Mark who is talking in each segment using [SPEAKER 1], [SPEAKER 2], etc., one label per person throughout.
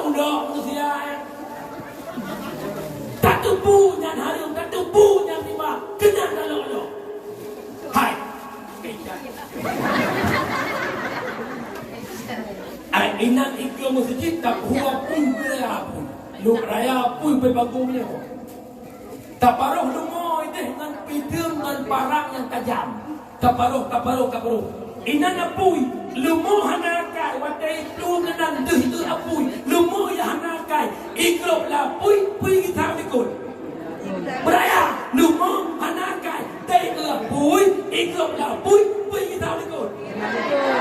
[SPEAKER 1] udah manusia. Tak tubuh nyan hari, tak tubuh nyan lima, kena kalau. Hai. Inan ikut masjid tak huwa pun berapa pun. Lu raya pun berbagusnya. Tak paruh lumoi deh dengan pidung dan parang yang tajam. Tak paruh. Inan apui, lumo hanakai, watai tu ngenan deh tu apui, lumo ya hanakai, ikut lah pui kita ikut. Beraya, lumo hanakai, teh apui, ikut lah pui kita ikut.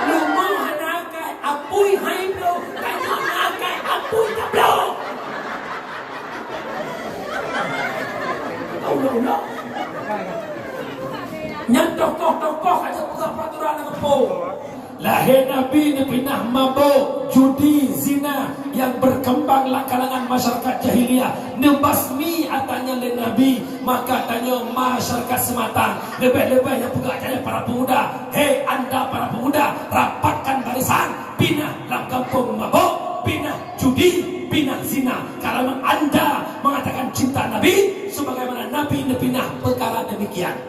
[SPEAKER 1] Lumo hanakai, apui hai bro, kai hanakai, apui tak bro. Allah. Yang tokoh aja pegang peraturan apa? Lahir Nabi pindah mabuk, judi, zina yang berkembang kalangan masyarakat jahiliyah. Nebasmi atanya le Nabi, maka tanya masyarakat sematan. Lebih-lebih yang buka tanya para pemuda. Hei anda para pemuda, rapatkan barisan, pindah dalam kampung mabuk, pindah judi, pindah zina. Kalau anda mengatakan cinta Nabi, sebagaimana Nabi pindah perkara demikian.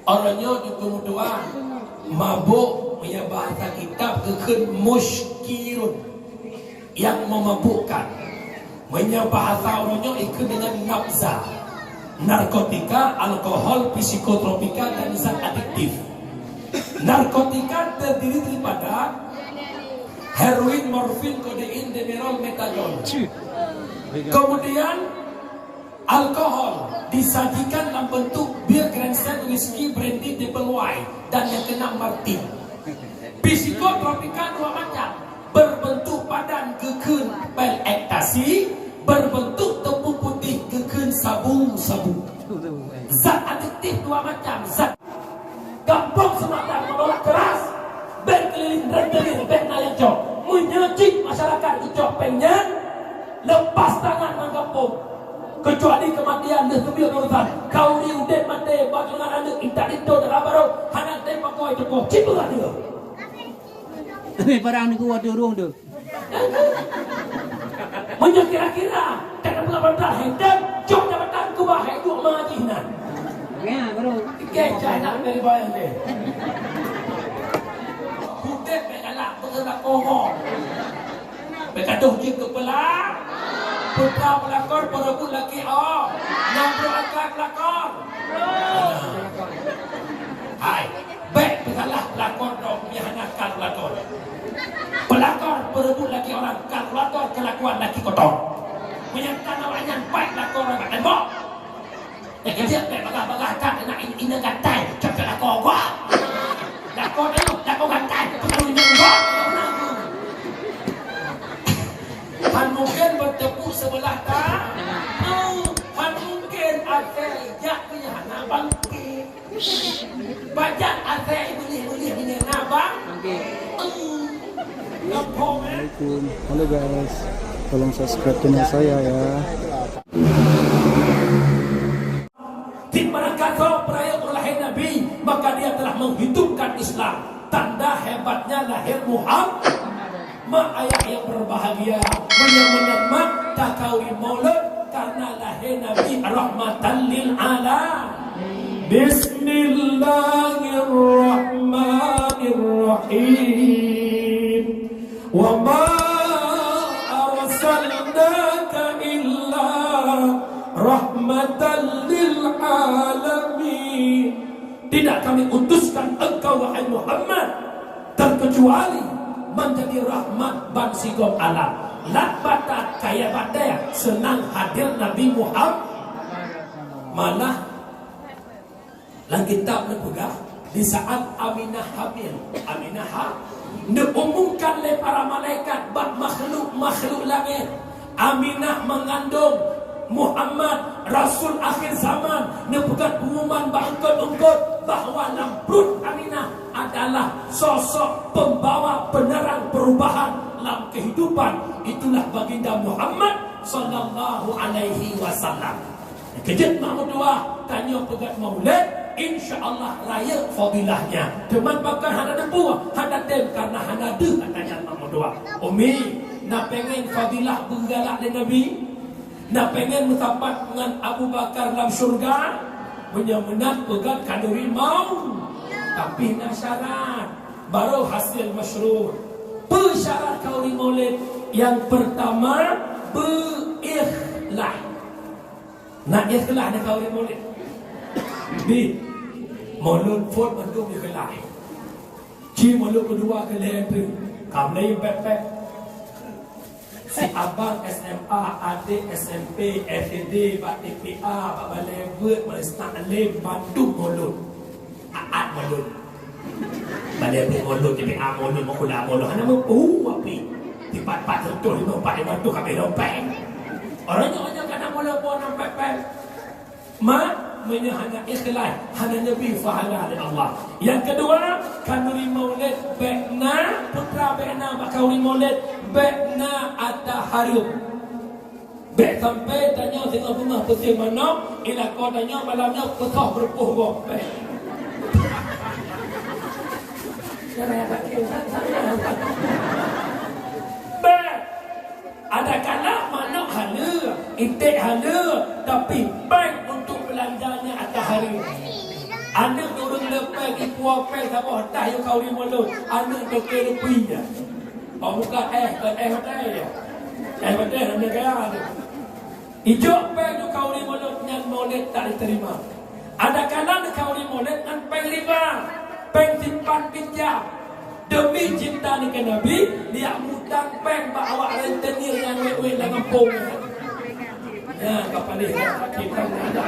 [SPEAKER 1] Orangnya di kemudian mabuk punya bahasa kitab kekun muskirun yang memabukkan. Punya bahasa orangnya ikut dengan nafza, narkotika, alkohol, psikotropika dan zat adiktif. Narkotika terdiri daripada heroin, morfin, kodein, demerol, metadon. Kemudian alkohol disajikan dalam bentuk bir, grandstand, whisky, brandy, double wine dan yang keenam martin. Psikotropika dua macam, berbentuk padan kekun pil ekstasi, berbentuk tepung putih kekun sabu-sabu. Zat adiktif dua macam, zat gampang semata menolak keras, berkeliling rentelir bernayajok, menyejik masyarakat ucap pengen lepas tangan menggampung. Kecuali kematian dan sembilan urusan. Kau ni udah mati bagaimana anda intak itu dan abaro hanak tembak kau itu kau cipulah dia.
[SPEAKER 2] Tapi parang ni kuat dorong tu.
[SPEAKER 1] Menyakira-kira tak ada benda hendak jom jabatan ku bahai duk majinan.
[SPEAKER 2] Ya, baru.
[SPEAKER 1] Kecai nak dari bayang ni. Budak bergalak bergerak kohong. Berkatuh je kepala. Putra pelakon, perebut laki oh. Nombor angkat pelakon. Hai, baik bersalah pelakon dong, mihanakan pelakon. Pelakon perebut laki orang, kalkulator kelakuan laki kotor. Menyatakan awaknya baik pelakon orang tembok. Kerja baik bagah-bagahkan nak ina gantai, cakap lakon gua. Lakon itu, lakon gantai, perlu ina gua. Han mungkin bertepuk sebelah tak? Han mungkin asal jak punya anak bangkit. Bajak asal boleh punya anak bangkit.
[SPEAKER 3] Assalamualaikum. Halo guys, tolong subscribe channel saya ya.
[SPEAKER 1] Di mana kata perayaan lahir Nabi, maka dia telah menghidupkan Islam. Tanda hebatnya lahir Muhammad. Mak ayah yang berbahagia menyambut mak tak kawin maulud karena lahir Nabi rahmatan lil alam. Bismillahirrahmanirrahim. Wa ma arsalnaka illa rahmatan lil alamin. Tidak kami utuskan engkau wahai Muhammad terkecuali menjadi rahmat bagi kaum alam. Labat kaya badai senang hadir Nabi Muhammad. Malah kitab berpegang di saat Aminah hamil. Aminah diumumkan oleh para malaikat bab makhluk langit. Aminah mengandung Muhammad Rasul akhir zaman. Nebukan pengumuman bangkut-ungkut bahawa dalam perut Aminah adalah sosok pembawa penerang perubahan dalam kehidupan. Itulah baginda Muhammad sallallahu alaihi wasallam. Kejut Mahmud dua tanya pegat maulid, insya-Allah raya fadilahnya. Teman pakai hana debu, hana dem karena hana de katanya Mahmud dua. Umi nak pengen fadilah bergalak dengan Nabi, nak pengen bersahabat dengan Abu Bakar dalam syurga, menyemenat pegat kanduri mau. Tapi nak syarat, baru hasil masyruh. Persyarat kauli maulid yang pertama, berikhlas. Nak ikhlas nak kauli maulid. B. Maulud fort mandum ikhlas. C. Maulud kedua ke leher. Kamu lain pepek. Si abang SMA, adik SMP, FED, Pak TPA, Pak Balai Word, Malestak Alim, Bandung Maulud. Aat Maulud. Balai Word Maulud, TPA Maulud, Makulah Maulud. Hanya api. Di 4-4 tentu, 5-4 tu kami lompeng. Orangnya kena Maulud pun nampak pepek. Hanya ikhlas, hanya Nabi fahala oleh Allah. Yang kedua, kanuri maulid bekna putra bekna bakauri maulid bekna at-taharrub. Bek sampai tanya tengok rumah bersih mana, ila kau tanya malamnya pesah berpuh gopek. Bek ada kala mana hala, itik hala, tapi bank untuk belanjanya atas hari. Anak turun lepas ibu apa sama dah yang kau mulut. Anak doktor lebihnya. Oh bukan betul ya. Betul anak kaya tu. Ijo pay tu kau mulut yang mulut tak diterima. Ada kalan kau mulut dengan pay riba, pay simpan pinjam. Demi cinta ni ke Nabi, dia mutang peng bawa rentenir yang wek-wek dalam kampung. Ya, kapan ni kita ada.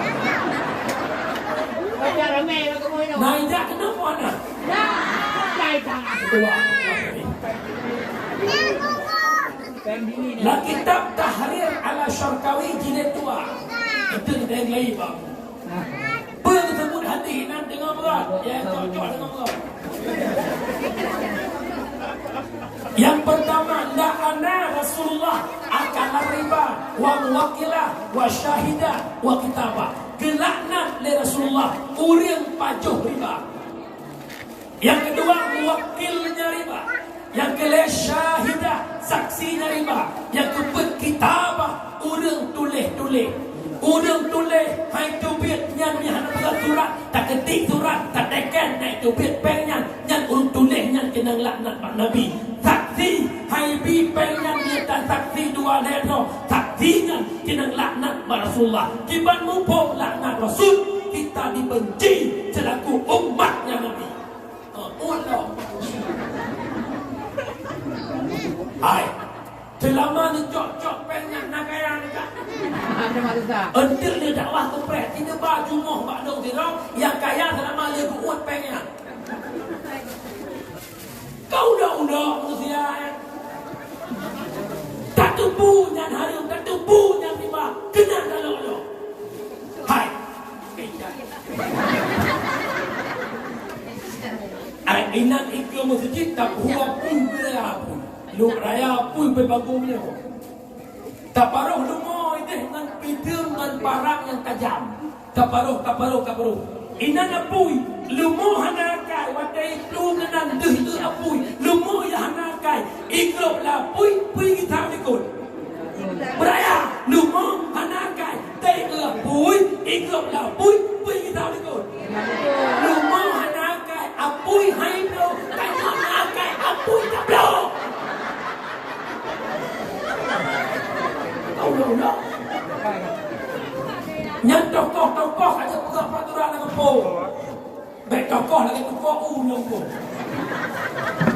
[SPEAKER 1] Naijak kenapa mana? Naijak kedua. Lah kitab Tahrir ala Syarkawi jilid 2. Itu yang lain bang. Tersebut hati nan dengan berat. Ya, cocok dengan berat. Yang pertama, la'ana Rasulullah akala riba wa muwakilah wa syahidah wa kitabah. Gelaknat le Rasulullah urang pajuh riba. Yang kedua, muwakilnya riba. Yang kedua, syahidah saksinya riba. Yang keempat, kitabah urang tulis-tulis. Urang tulis hai tubit nyan ni hana buat surat, tak ketik surat, tak tekan naik tubit peng nyan urang tulis nyan kena laknat Pak Nabi. Saksi hai bi peng nyan dia tak saksi dua leher. Saksinya kena laknat Rasulullah. Kiban mumpung laknat Rasul, kita dibenci selaku umatnya Nabi. Allah. Hai. Selama ni cok-cok pengen nak kaya dekat. Entil dia dakwah kompret. Kita baju moh bak dong tirau. Yang kaya selama dia buat pengen. Kau dah manusia. Tak tubuh yang harum, tak tubuh yang riba. Kena kalau. Hai. Ai inan ikut masjid tak huwa pun bila pun. Lu raya pun berbagumnya. Tak paruh lumoi deh dengan pidung dan parang yang tajam. Tak paruh. Inan apui lumo hanakai wadai lu ngenan deh apui lumo ya hanakai ikrop la pui kita ikut. Beraya lumo hanakai dai apui ikrop la pui kita ikut. Lumo hanakai apui hai bro kai hanakai apui tak bro. Allah. Yang tokoh aja buka peraturan dengan pun. Baik tokoh lagi tokoh yang pun.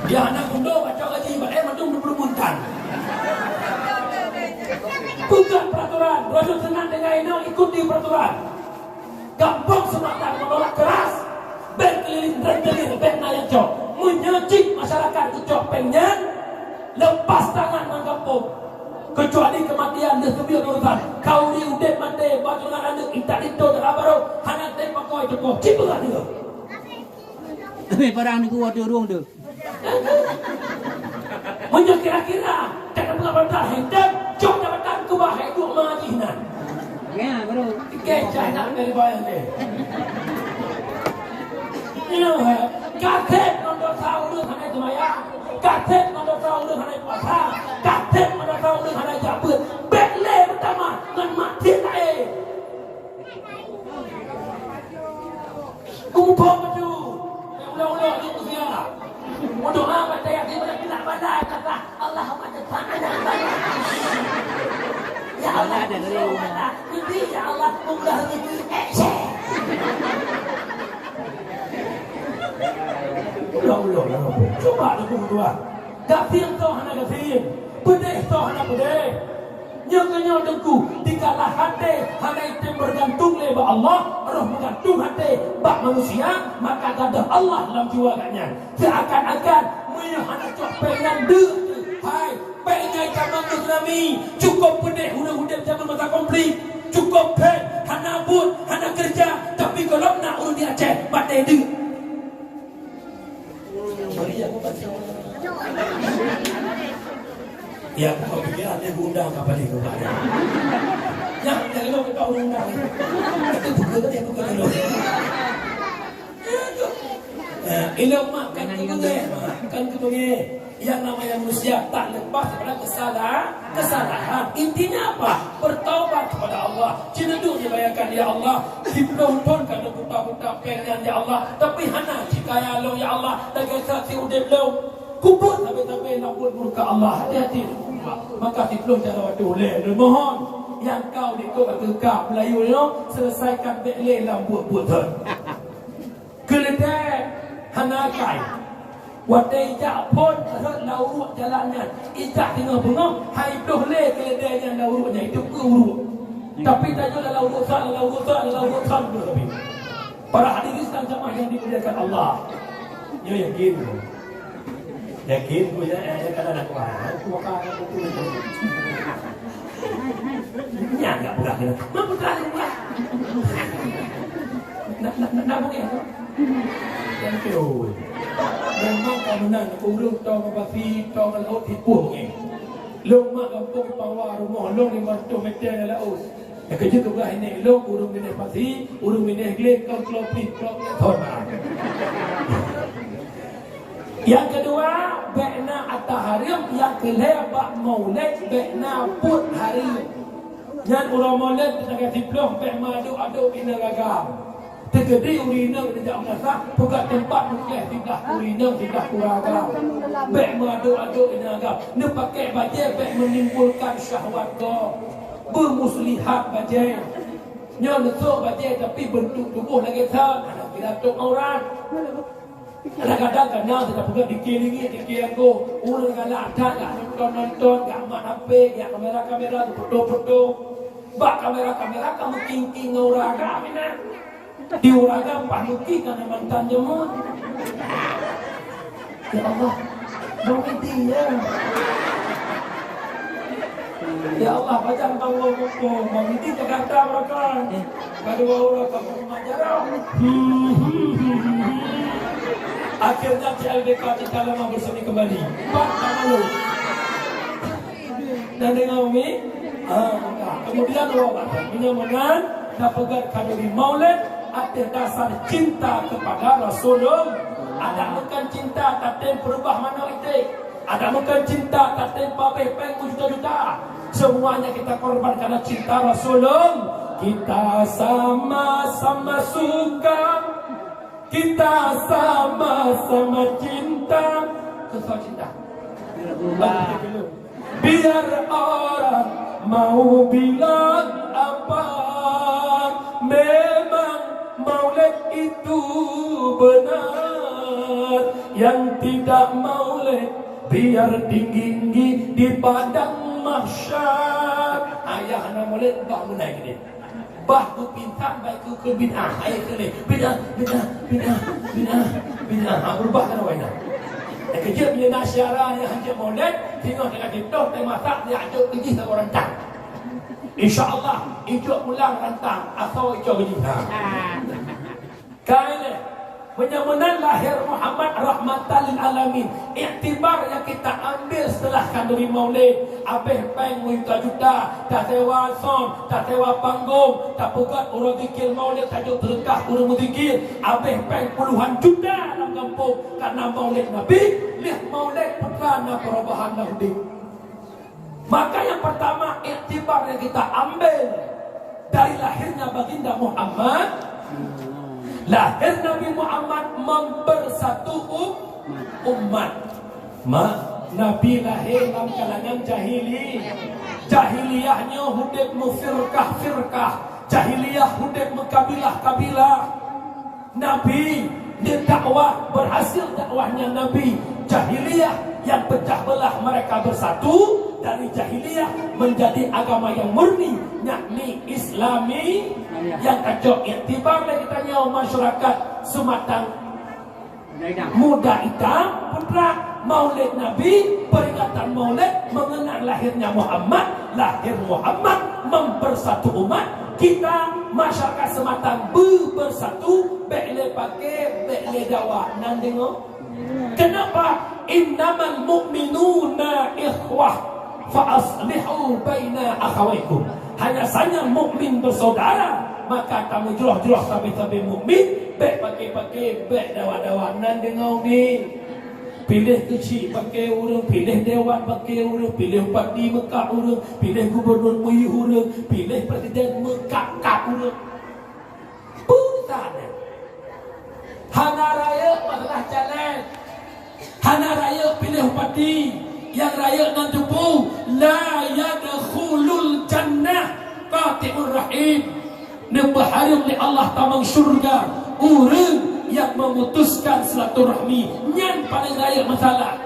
[SPEAKER 1] Dia anak muda baca gaji, mandung 20 buntan. Buka peraturan, Rasul senang dengan ini ikuti peraturan. Gampang semata menolak keras. Berkeliling rentelir, yang cok. Menyecik masyarakat ucap pengen. Lepas tangan menggampung. Kecuali kematian dia sebiar urusan. Kau ni udah mati batu dengan anak intak itu tak baru hanya tembak kau itu kau cipulah dia.
[SPEAKER 2] Tapi parang ni kuat tu ruang tu.
[SPEAKER 1] Menyo kira-kira tak pernah berdah hendak jok jabatan ku bahai duk majinan.
[SPEAKER 2] Ya baru.
[SPEAKER 1] Kecah nak dari bayang ni. You know, katet nombor tahu lu hanya semaya. Katet nombor tahu lu hanya puasa. Katet ber bekle pertama ngan mati lae. Kumpul baju. Ulang-ulang itu dia. Doa pada yang dia pada kata Allahumma tafa'ana. Ya Allah ada dari ya Allah mudah ini. Ulang-ulang. Coba aku berdua. Gafir toh anak gafir. Pedih toh anak pedih. Nyakanya dengku dikalah hati hanya itu bergantung leba Allah, roh bergantung hati bak manusia, maka ada Allah dalam jiwa katnya. Seakan-akan menyahana cok pengen deh. Hai, pengen kamang tsunami, cukup pedih udah zaman masa konflik, cukup pen, hana but, hana kerja, tapi kalau nak urus di Aceh, mati deh. Ya, kau pikir ada undang apa di rumah? Ya, kalau kita undang, itu bukan dia bukan dulu. Ilau makan kemudian yang namanya manusia tak lepas daripada kesalahan. Intinya apa? Bertaubat kepada Allah. Cenderung dibayangkan ya Allah, dipenuntun kerana buta-buta pengen ya Allah. Tapi hana jika ya Allah ya Allah, dagai saksi udip lo. Kubur sampai-sampai lambut muka Allah. Hati-hati. Maka dipenuh cara waktu oleh. Mohon yang kau dikut kekak Melayu ni selesaikan bekle lambut buatan. Keledai hanakai. Wadai jak pun lauruk jalannya. Ijak tengah bengong. Hai doh le keledai yang lauruknya. Itu keuruk. Tapi tak jual lauruk sah. Para hadirin jamaah yang dimuliakan Allah. Ya yakin. Yakin punya kan anak kuat. Kuat itu. Ya enggak berat. Mampu terlalu berat. Nak mungkin. Yang kedua. Memang kamunan urung tong basi tong laut hipuh ni. Long mak kampung pawa rumah long 500 meter laut. Kerja tu belah ini long urung minyak pasi, urung minyak glek kau klopin thon. Yang kedua, bekna ataharim, yang kelebak maulid, bekna put hari. Yang orang maulid kita diplom bek madu aduk bina gagam. Tegedi urina tidak masak, buka tempat mungkin tidak urina tidak kuragam. Bek madu aduk bina gagam. Ni pakai baju bek menimbulkan syahwat kau. Bermuslihat baju. Nyo letak baju tapi bentuk tubuh lagi tak. Anak kira tok aurat. Kadang-kadang kenal kita bukan dikelilingi aku ulang galak tak nonton gak mak HP gak kamera foto bak kamera kamu king uraga mina di uraga panuki kan mantan jemut ya Allah mau dia ya Allah bacaan bawa buku mau ini Jakarta mereka kedua orang kamu majarah akhirnya CLBK kita lama bersemi kembali. Pak Kamalu. Dan dengan Umi, kemudian Allah menyamakan dapat kadari maulid atas dasar cinta kepada Rasulullah. Ada bukan cinta tak berubah mana itu. Ada bukan cinta tak babeh peng juta-juta. Semuanya kita korban karena cinta Rasulullah. Kita sama-sama suka. Kita sama-sama cinta. Kesal cinta. Biar orang mau bilang apa, memang maulid itu benar. Yang tidak maulid biar tinggi di padang mahsyar. Ayah anak maulid bak menaik ni. Bah ku pinta baik ku bid'ah ayat ni bid'ah berubah kan awak nak kerja bila nak syarah yang hanya maulid tengok dekat TikTok dia masak dia ajak pergi sama orang tak insyaallah ajak pulang rantang asal ajak pergi kaile penyamanan lahir Muhammad rahmatan lil alamin. Iktibar yang kita ambil setelah kandungi maulid, abeh peng juta, tak sewa son, tak sewa panggung, tak buat orang zikir maulid tajuk terkah orang zikir, abeh peng puluhan juta dalam kampung karena maulid Nabi, lihat maulid perkara perubahan Nabi. Maka yang pertama iktibar yang kita ambil dari lahirnya baginda Muhammad, lahir Nabi Muhammad mempersatu umat. Nabi lahir dalam kalangan jahiliyahnya hidup mufirkah-firkah, jahiliyah hidup mekabilah-kabilah. Nabi dia dakwah, berhasil dakwahnya Nabi. Jahiliyah yang pecah belah mereka bersatu, dari jahiliyah menjadi agama yang murni, yakni Islami, yang kacau iktibar lagi tanya masyarakat Sumatang muda hitam putra Maulid Nabi, peringatan Maulid mengenang lahirnya Muhammad. Lahir Muhammad mempersatu umat. Kita masyarakat Sematang bersatu, bekle pakai bekle dakwah. Nan tengok. Kenapa? Innamal mu'minuna ikhwah fa aslihu baina akhawaykum. Hanya saja mukmin bersaudara, maka kamu julah-julah sampai mukmin, bek pakai bek dakwah-dakwah. Nan tengok ni. Pilih kecil pakai orang, pilih dewan pakai orang, pilih bupati Mekah orang, pilih gubernur Mui orang, pilih presiden Mekah orang. Bukan. Hana raya masalah jalan. Hana raya pilih bupati. Yang raya nan tupu la yadkhulul jannah qati'ur rahim. Nebaharum li Allah tamang syurga. Orang yang memutuskan silaturahmi nyan paling raya masalah.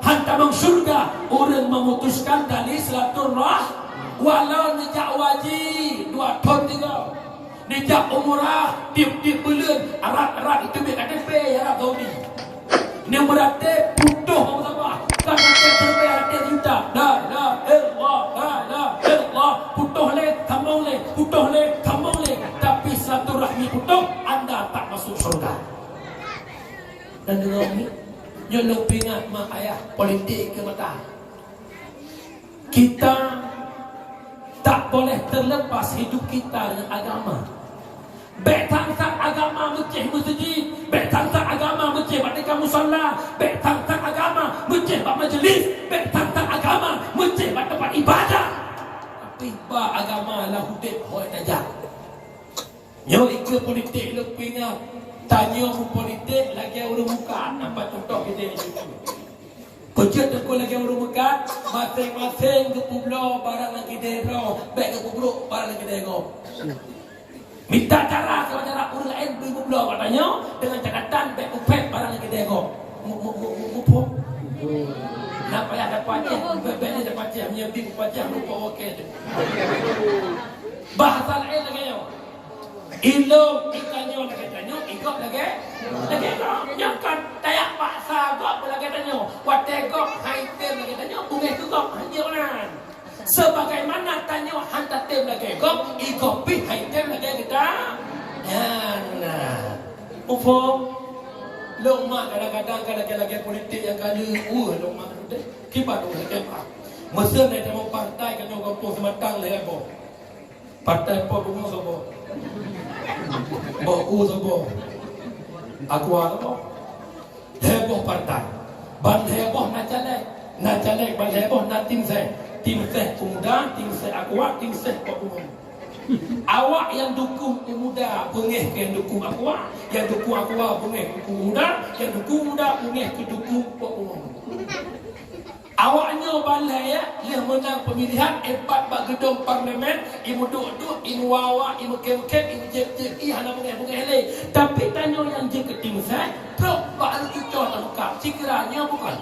[SPEAKER 1] Hantamang syurga orang memutuskan tali silaturah, walau nejak wajib 2 ton 3, nejak umrah tiap-tiap bulan, arat-arat itu biar KTP Arab Saudi. Ini berarti putuh sama-sama. Kan KTP Arab juta. La ilallah. Putuh le, tamang le, putuh le, tamang le. Tapi silaturahmi putuh, anda tak masuk surga. Dan dengan ini nyolong pingat mak ayah politik ke mata. Kita tak boleh terlepas hidup kita dengan agama. Betang-tang agama mecih masjid, betang-tang agama mecih pada musalla, betang-tang agama mecih pada majlis, betang-tang agama mecih pada tempat ibadah. Tapi ba agama lah hudib hoi tajak. Nyo ikut politik lu pingat. Tanya politik lagi orang muka. Nampak contoh kita ni. Kerja tekul lagi orang muka. Masing-masing ke pulau barang lagi dero. Baik ke pulau barang lagi dero. Minta cara sama cara orang lain beri pulau katanya. Dengan cakatan baik upet barang lagi dero. Mupuh. Nak payah dapat je. Baik ni dapat je. Menyebik dapat je. Lupa okey je. Bahasa lain lagi yo. Ilmu ikannya lagi tanya, ikut lagi nyakan tayak paksa gok lagi tanya, wate gok haitem lagi tanya, bungai tu gok hanjuran. Sebagaimana tanya hantar tem lagi gok, ikut pi haitem lagi kita. Nah, ufo, loma kadang-kadang lagi politik yang kali, loma tu, kibat tu lagi apa? Mesra ni temu partai kan orang pun Sematang lagi apa? Partai apa bunga sobo? Boku sobo, aku apa? Heboh partai, ban heboh nak caleg, ban heboh nak tim saya pemuda, tim saya akuat, tim saya pemuda. Awak yang dukung pemuda, bengeh ke yang dukung akuat, yang dukung akuat bengeh dukung pemuda, yang dukung pemuda bengeh ke dukung pemuda. Awaknya balai ya, dia menang pemilihan 4 gedung parlimen, ibu duduk, ibu wawa, ibu kem-kem, ibu jep-jep, hana bungai-bungai le. Tapi tanya yang je ke tim saya, teruk baru cucuk tak buka, sekiranya bukan.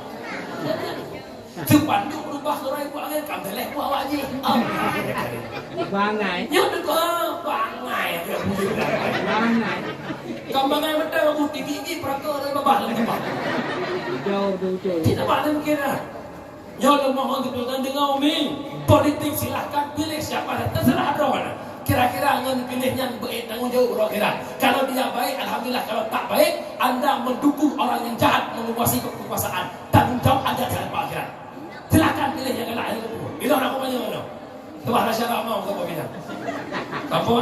[SPEAKER 1] Cepat tu berubah suara ibu angin, kamu leh buat awak je.
[SPEAKER 2] Bangai.
[SPEAKER 1] Ya betul, bangai.
[SPEAKER 2] Bangai.
[SPEAKER 1] Kamu bangai betul, kamu tinggi-tinggi, peraka dan babah dalam tempat.
[SPEAKER 2] Jauh.
[SPEAKER 1] Tidak ada mungkin lah. Nyolong mohon keputusan dengan umi politik silahkan pilih siapa terserah ada. Kira-kira dengan pilihnya baik tanggung jawab kira. Kalau dia baik alhamdulillah, kalau tak baik anda mendukung orang yang jahat menguasai kekuasaan. Tanggung jawab ada dalam akhirat. Silakan pilih yang lain. Bila orang banyak mana? Tuah masyarakat mau apa bilang? Apa?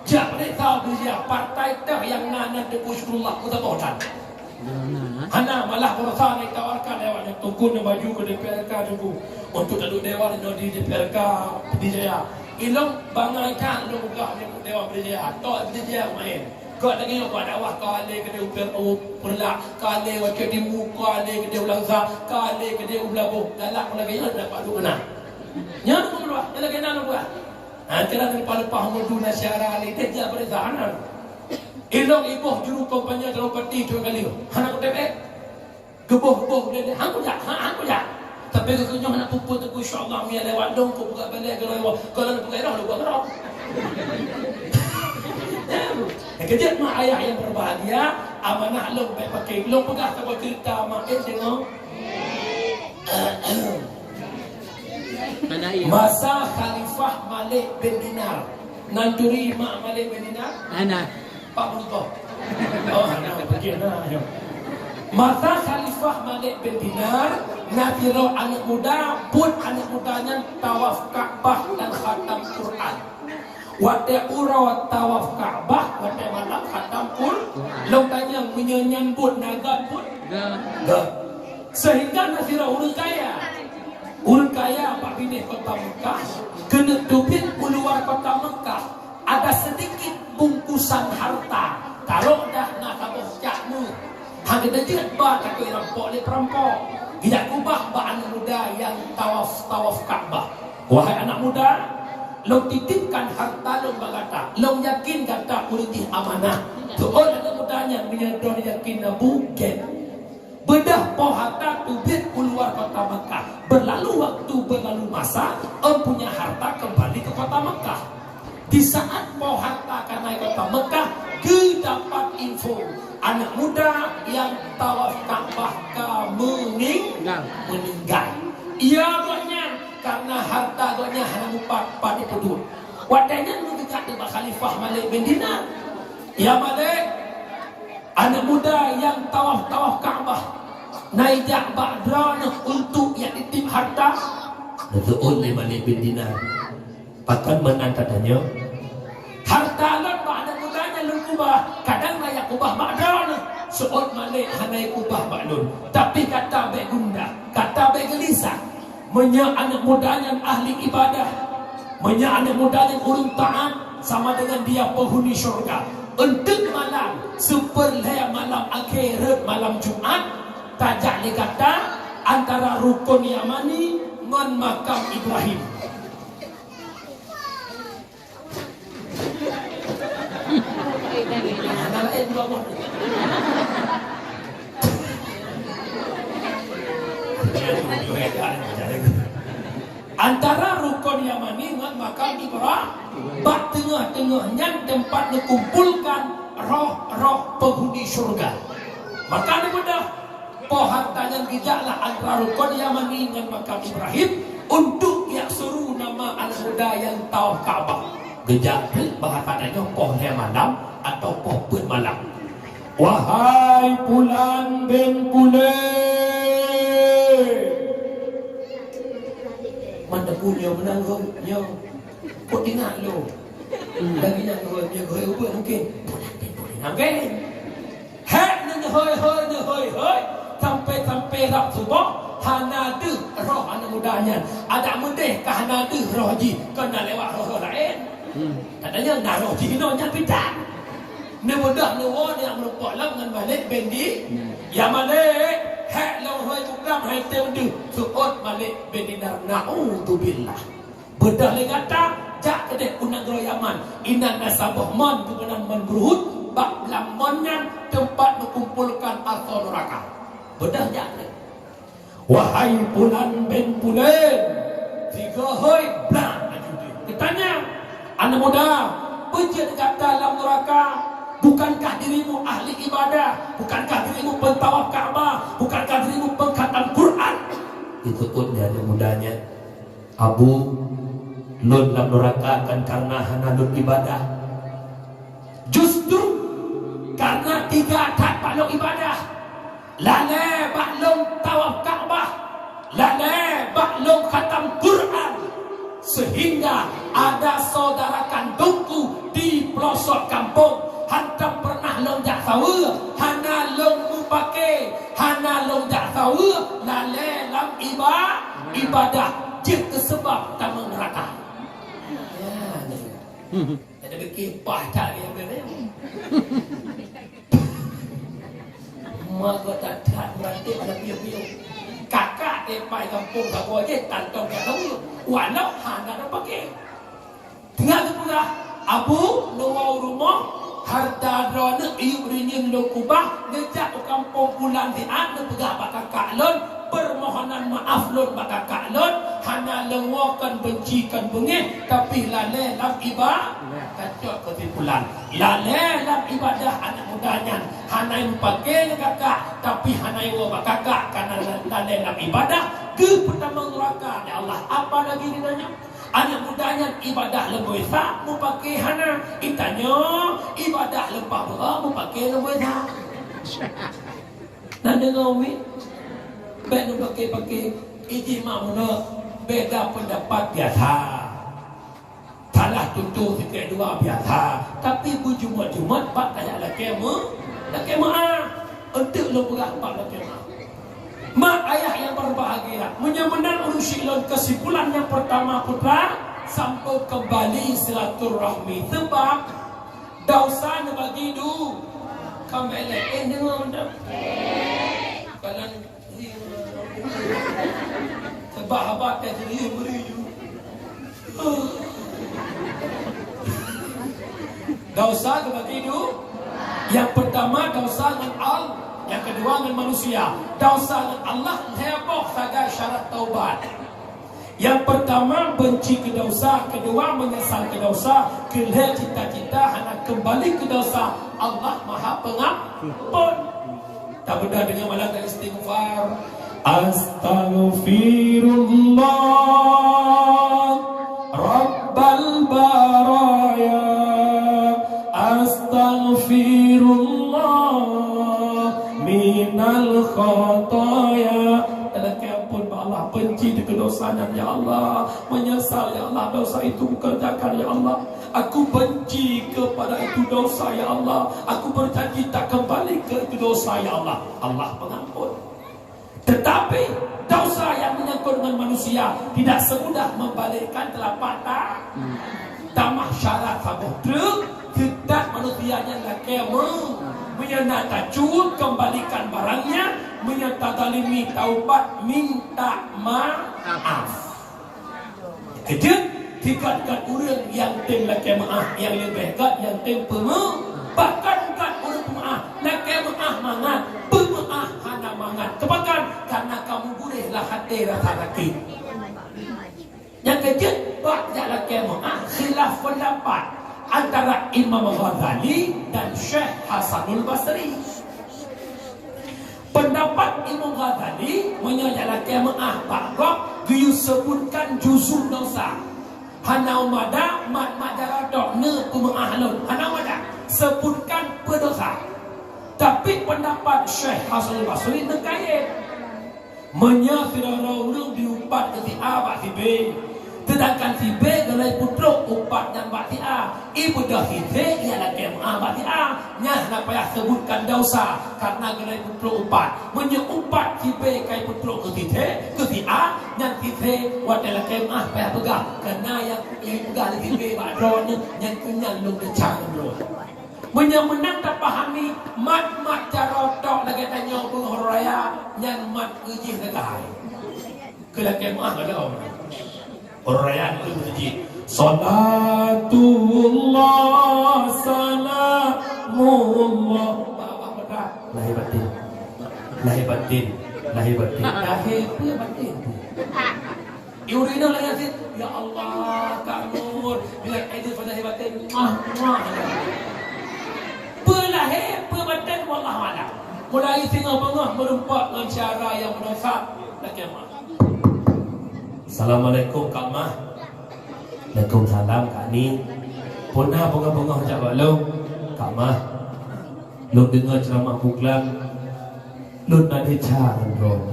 [SPEAKER 1] Jangan tahu dia partai dah yang nana debu syukurullah kita bodan. Hana malah berusaha nak tawarkan dewan yang tunggu nak baju ke DPRK tunggu untuk duduk dewan di DPRK Pidijaya. Ilong bangai kan lo buka dewan Pidijaya atau Pidijaya main. Kau lagi kau dakwah kale ke dia upir perla kale waktu di muka kale ke dia ulang sa kale ke dia ublabu galak lagi ada dapat tu kena. Nya tu keluar, dia lagi nak buat. Kira dari lupa mudu nasyara ni dia jadi berzahana. Ilong ibuh juru kampanye terlalu peti 2 kali. Anak aku tepek. Gebuh dia hang aku jak. Tapi kekunyo anak pupu tu insya-Allah mi lewat dong ko buka balik kalau nak buka dah lu buat roh. Kejadian mak ayah yang berbahagia, amanah long baik pakai long pegang tak cerita mak tengok. Masa Khalifah Malik bin Dinar. Nanturi mak Malik bin Dinar?
[SPEAKER 2] Anak.
[SPEAKER 1] Pak Muntah. Oh, anak begini. Masa Khalifah Malik bin Dinar, Nabi roh anak muda, pun anak mudanya tawaf Ka'bah dan khatam Quran. Wate urau tawaf Ka'bah, wate malam khatam Quran. Long tanya menyambut naga pun. Sehingga Nabi roh urun kaya Pak Bini kota Mekah, kena tubit keluar kota Mekah. Ada sedikit bungkusan harta. Kalau dah nak kabur jakmu, hang kita tidak tak kau rampok le perampok. Tidak kubah ba anak muda yang tawaf Ka'bah. Wahai anak muda, lo titipkan harta lo bagata. Lo yakin kata urutih amanah. Tu orang anak mudanya menyadar yakin bukan. Bedah poh harta tubit keluar kota Mekah. Berlalu waktu, berlalu masa, punya harta kembali ke kota Mekah. Di saat poh harta akan naik kota Mekah, dapat info anak muda yang tawaf Ka'bah meninggal. Ia agaknya karena harta agaknya hanya pada pedut. Wadanya mengejar di Khalifah Malik bin Dinar. Ya Malik, anak muda yang tawaf Ka'bah naik badrana untuk yang ditip harta. Betul oleh Malik bin Dinar. Bahkan menantatanya harta lot anak mudanya lu kubah. Kadang layak kubah badrana. Seot Malik hanai kubah baklun. Tapi kata baik gunda, kata baik gelisah. Menya anak mudanya ahli ibadah, menya anak mudanya urung taat, sama dengan dia penghuni syurga. Untuk malam seperlaya malam akhirat malam Jumat, tajak ni kata antara rukun Yamani dengan makam Ibrahim. Anak lain bangun. Antara rukun Yamani dengan makam Ibrahim, bak tengah-tengahnya tempat dikumpulkan roh-roh penghuni syurga. Maka ni bedah poh hartanya gijaklah antara rukun Yamani dengan makam Ibrahim untuk yang suruh nama anak muda yang tawaf Ka'bah. Gejak bahasanya poh malam atau poh malam. Wahai Pulan bin Pulen, mana punya menang yo, kau tinggal lo, lagi nak yo ubah mungkin, Pulan bin Pulen mungkin. Hei, hoi, sampai rap subuh, hana de roh anak mudanya, ada mendeh kah hana de roh ji, kena lewat roh lain. Katanya nak roh ji no nya pitan. Ni mudah ni won yang merupakan dengan Malik bin Di. Ya Malik, hak lo hoi bukan hai tendu. Suot Malik bin Dinar naudzubillah. Bedah le kata, jak kedek unang ro Yaman. Inan nasabah man bukan man berhut, bak lamonnya tempat mengumpulkan harta neraka. Bedah jak le. Wahai Pulan bin Pulen, tiga hoi blang ajudi. Ditanya, anak muda, bejat kata dalam neraka. Bukankah dirimu ahli ibadah? Bukankah dirimu pentawaf Ka'bah? Bukankah dirimu pengkhatam Quran? Itu pun dia ada mudanya. Abu Lun dalam neraka kan karena hana lun ibadah. Justru karena 3 tak baklong ibadah. Lale baklong tawaf Ka'bah, lale baklong khatam Quran. Sehingga ada saudara kandungku di pelosok kampung, hantam pernah long jak tahu, hana long mu pakai ibadah je sebab tak neraka. Ya, ni. Ada berkipah tak dia benar. Mak tak berarti ada biu-biu. Kakak dia pai kampung tak boleh tantong dia tahu. Walau hana nak pakai. Tengah tu pula Abu Nuwau rumah harta drone iu ringin lo kubah ngejak ke kampung bulan di anu pegah bakal kaklon permohonan maaf lon bakal kaklon hana lengokan bencikan bengih tapi lale lam ibadah kacok kesimpulan lale lam ibadah anak mudanya hana yang pakai kakak tapi hana yang kakak karena lale lam ibadah ke pertama neraka ya Allah apa lagi dinanya. Anak mudanya ibadah lebih tak mu pakai hana itanya ibadah lepas berapa mu pakai lebih tak dan dengar umi ben pakai ijma mana beda pendapat biasa salah tutup sikit dua biasa tapi bu jumat pak kayak laki untuk lo berapa laki mak ayah yang berbahagia menyamakan urusilon kesimpulan yang pertama putra sampai kembali silaturahmi sebab dosa bagi du kembali dengar anda kalian sebab habat tadi beri dosa bagi du yang pertama dosa dengan Allah. Yang kedua dengan manusia. Dosa dengan Allah heboh saga syarat taubat. Yang pertama benci ke dosa, kedua menyesal ke dosa, kelih cita-cita hendak kembali ke dosa. Allah Maha Pengampun. Tak beda dengan malaikat istighfar. Astaghfirullah Rabbal baraya. Astaghfirullah minal khataya. Ampun Allah benci kedosaan ya Allah, menyesal ya Allah dosa itu kerjakan ya Allah. Aku benci kepada itu dosa ya Allah. Aku berjanji tak kembali ke itu dosa ya Allah. Allah pengampun. Tetapi dosa yang menyangkut dengan manusia tidak semudah membalikkan telapak tangan. Tamah syarat sabuh truk tidak manusianya laki menyatakan cul kembalikan barangnya, menyatakan talimi taubat minta maaf. Kejut tingkatkan orang yang tem laki maaf yang lebih kat yang tem pemaaf bahkan kat orang pemaaf laki maaf mangat pemaaf hana mangat kepakan karena kamu bolehlah hati rasa laki. Yang kejut banyak laki maaf khilaf pendapat antara Imam Ghazali dan Syekh Hasanul Basri. Pendapat Imam Ghazali menyatakan maaf bahawa dia sebutkan juzul dosa. Hana umada mat majaradok ne pemahlun. Hana umada sebutkan berdosa. Tapi pendapat Syekh Hasanul Basri terkait menyatakan orang diupat ke si A bak si B. Sedangkan si B galai putruk upat dan bakti A. Ibu dah hite ialah kemah bakti A. Nyah nak payah sebutkan dosa karena galai putruk upat. Menyupat si B kai putruk ke si A. Nyah si C wadalah kemah payah pegang. Kerana yang pegang si B bakdron yang kenyang lu decang dulu. Menang tak pahami mat carotok lagi tanya penghor raya yang mat ujih negai. Kelak kemah ada orang. Orang itu masjid. Salatullah salamullah. Lahir batin. Lahir batin. Lahir batin. Lahir batin. Yurina lahir batin. Ya Allah, Kak-Nur. Bila edit pada lahir batin. Pelahir batin wallahualam. Mulai tengah-tengah merempak dengan cara yang mendosa. Dah kiamat. Assalamualaikum Kak Mah. Waalaikumsalam Kak Ni. Pernah bongah-bongah jawab lo Kak Mah. Lo dengar ceramah Buklang. Lo nak deca kan lo.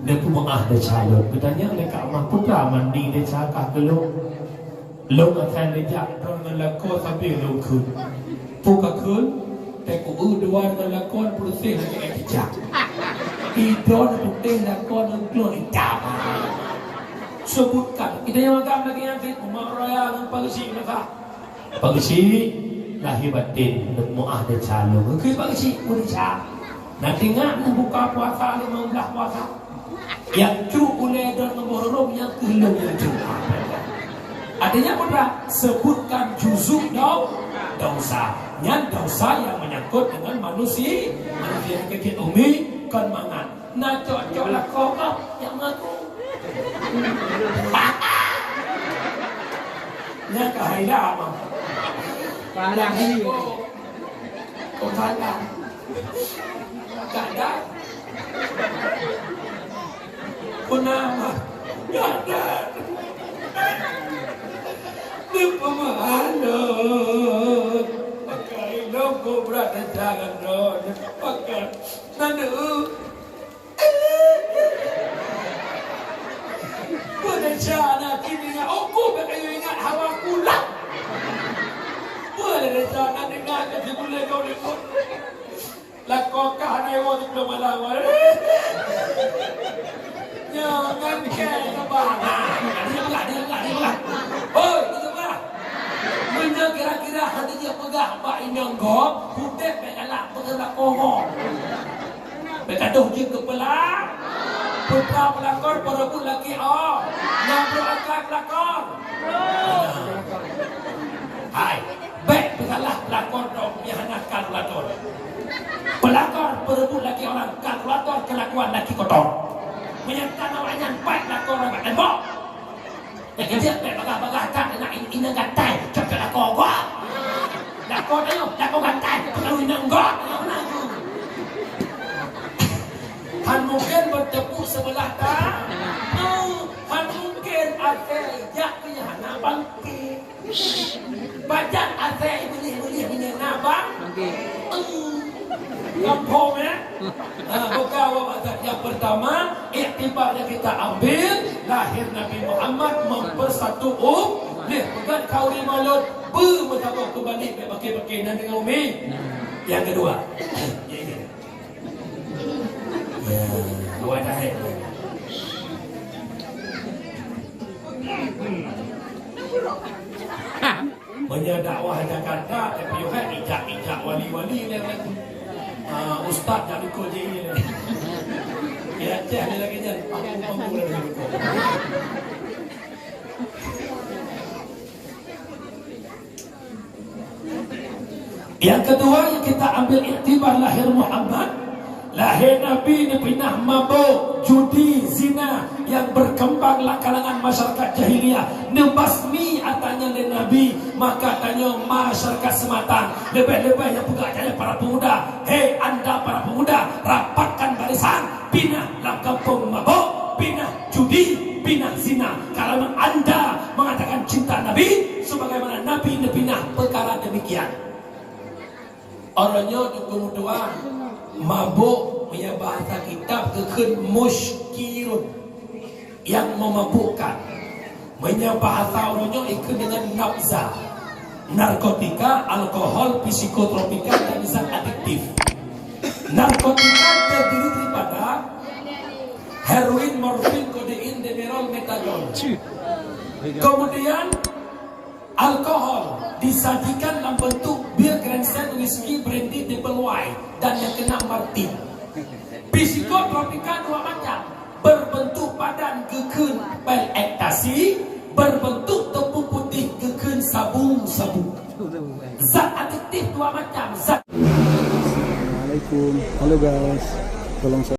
[SPEAKER 1] Dia pun maaf deca lo. Bertanya oleh Kak Mah putra mandi deca kah ke lo. Lo akan dejak drone dengan lakon sambil lo kun. Puka kun. Teku dua dengan lakon bersih lagi dejak. Idon putih lakon keluar hijab. sebutkan. Kita yang agam lagi yang fit Umar Raya dengan pagsi mereka. Pagsi lahir batin muah dan calung. Okey pagsi mulia. Nanti ngak membuka puasa 15 puasa. Yang cu ulai dan memborong yang kehilang yang cu. Artinya apa? Sebutkan juzuk dosa. Yang dosa yang menyangkut dengan manusia kekit umi kan mangan. Nah cocok lah kau yang mengaku. Nya kahila mah.
[SPEAKER 2] Parang ini.
[SPEAKER 1] Kau kalah. Kada. Punama. Kada. Di pemahalan. Pakai logo berada jangan don. Pakai nanu. Jana kini nga aku bakayo ingat hawa kulak. Boleh jana dengar kasi boleh kau liput. Lakok ka na iwan ng lumalawan. Jangan kaya na ba? Di ba? Hoy, di ba? Manya kira-kira hati dia pegah ba inyong go, hudet bekalak pegala kohong. Bekaduh je kepala. Putra pelakon perebut laki yang berangkat pelakon. Hai, baik bersalah pelakon dong yang kalkulator. Pelakon perebut laki orang, kalkulator kelakuan laki kotor. Menyatakan awaknya baik lakon orang tembok. Yang kerja baik bagah-bagah tak nak ina gantai, cocok lakon gua. Lakon ayo, lakon gantai, kalau ina enggak. Han mungkin bertepuk sebelah tak? Han mungkin ada jak punya anak bangkit. Bajan ada boleh nabang. Kampung bukan wawasan yang pertama, iktibar yang kita ambil lahir Nabi Muhammad mempersatu bukan kau ni malut bermutabuh kembali pakai dengan umi. Yang kedua, dua tahap. Banyak dakwah Jakarta, tapi juga ijak wali-wali ni ustaz yang ikut je ni. Ya, cah ni lagi ni panggung lagi ikut. Yang kedua yang kita ambil iktibar lahir Muhammad. Lahir Nabi ni pindah mabuk, judi, zina yang berkembang lah kalangan masyarakat jahiliyah. Nebasmi atanya le Nabi, maka tanya masyarakat sematan. Lebih-lebih yang pegang tanya para pemuda. Hei anda para pemuda, rapatkan barisan. Pindah dalam kampung mabuk, pindah judi, pindah zina. Kalau anda mengatakan cinta Nabi, sebagaimana Nabi ni pindah perkara demikian. Orangnya kemudian mabuk punya bahasa kitab kekun muskirun yang memabukkan. Punya bahasa orangnya ikut dengan nafza, narkotika, alkohol, psikotropika dan zat adiktif. Narkotika terdiri daripada heroin, morfin, kodein, demerol, metadon. Kemudian alkohol disajikan dalam bentuk bir, grandstand, whisky, brandy, double wine dan yang kena martin. Psikotropika dua macam, berbentuk padan gekun pil ekstasi, berbentuk tepung putih gekun sabu-sabu. Zat adiktif dua macam.
[SPEAKER 3] Assalamualaikum. Halo guys. Tolong